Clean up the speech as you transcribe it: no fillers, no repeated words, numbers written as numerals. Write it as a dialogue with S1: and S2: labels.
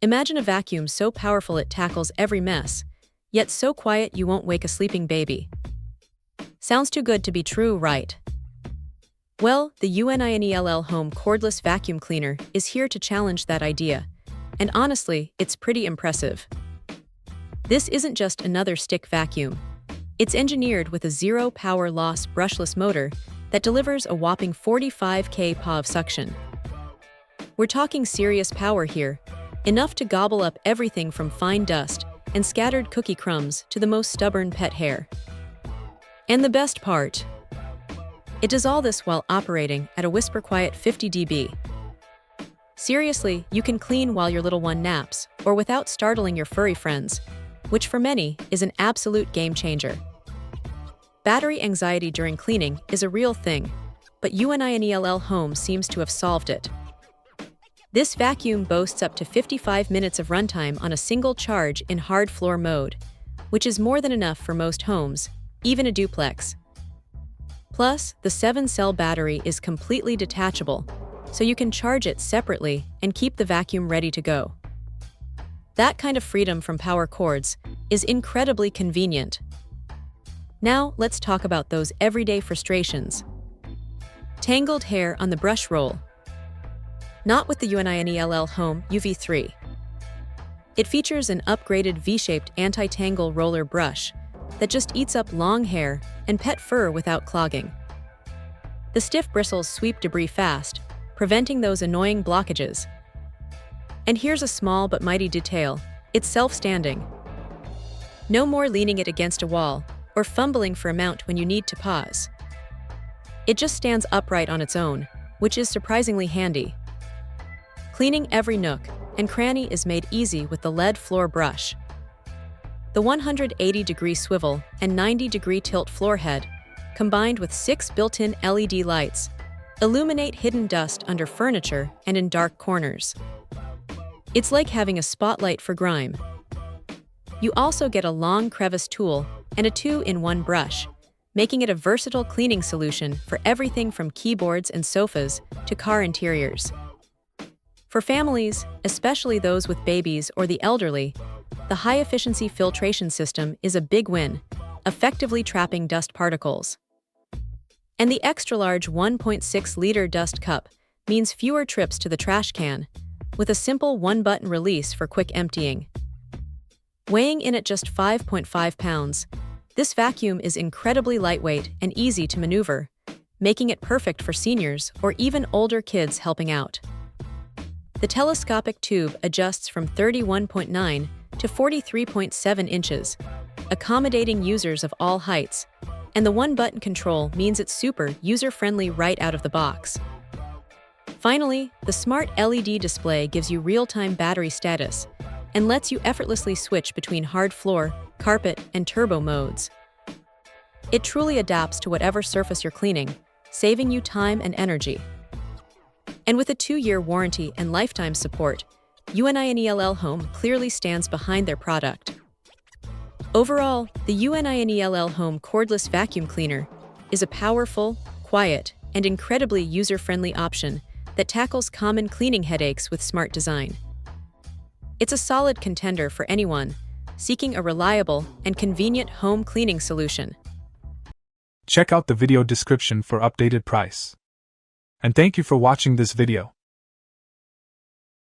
S1: Imagine a vacuum so powerful it tackles every mess, yet so quiet you won't wake a sleeping baby. Sounds too good to be true, right? Well, the UNINELL Home Cordless Vacuum Cleaner is here to challenge that idea, and honestly, it's pretty impressive. This isn't just another stick vacuum. It's engineered with a zero power loss brushless motor that delivers a whopping 45 kPa of suction. We're talking serious power here, enough to gobble up everything from fine dust and scattered cookie crumbs to the most stubborn pet hair. And the best part, it does all this while operating at a whisper-quiet 50 dB. Seriously, you can clean while your little one naps, or without startling your furry friends, which for many is an absolute game changer. Battery anxiety during cleaning is a real thing, but UNINELL Home seems to have solved it. This vacuum boasts up to 55 minutes of runtime on a single charge in hard floor mode, which is more than enough for most homes, even a duplex. Plus, the 7-cell battery is completely detachable, so you can charge it separately and keep the vacuum ready to go. That kind of freedom from power cords is incredibly convenient. Now, let's talk about those everyday frustrations. Tangled hair on the brush roll. Not with the UNINELL Home UV3. It features an upgraded V-shaped anti-tangle roller brush that just eats up long hair and pet fur without clogging. The stiff bristles sweep debris fast, preventing those annoying blockages. And here's a small but mighty detail: it's self-standing. No more leaning it against a wall or fumbling for a mount when you need to pause. It just stands upright on its own, which is surprisingly handy. Cleaning every nook and cranny is made easy with the LED floor brush. The 180-degree swivel and 90-degree tilt floor head, combined with 6 built-in LED lights, illuminate hidden dust under furniture and in dark corners. It's like having a spotlight for grime. You also get a long crevice tool and a 2-in-1 brush, making it a versatile cleaning solution for everything from keyboards and sofas to car interiors. For families, especially those with babies or the elderly, the high-efficiency filtration system is a big win, effectively trapping dust particles. And the extra-large 1.6-liter dust cup means fewer trips to the trash can, with a simple one-button release for quick emptying. Weighing in at just 5.5 pounds, this vacuum is incredibly lightweight and easy to maneuver, making it perfect for seniors or even older kids helping out. The telescopic tube adjusts from 31.9 to 43.7 inches, accommodating users of all heights, and the one-button control means it's super user-friendly right out of the box. Finally, the smart LED display gives you real-time battery status and lets you effortlessly switch between hard floor, carpet, and turbo modes. It truly adapts to whatever surface you're cleaning, saving you time and energy. And with a 2-year warranty and lifetime support, UNINELL Home clearly stands behind their product. Overall, the UNINELL Home Cordless Vacuum Cleaner is a powerful, quiet, and incredibly user-friendly option that tackles common cleaning headaches with smart design. It's a solid contender for anyone seeking a reliable and convenient home cleaning solution.
S2: Check out the video description for updated price. And thank you for watching this video.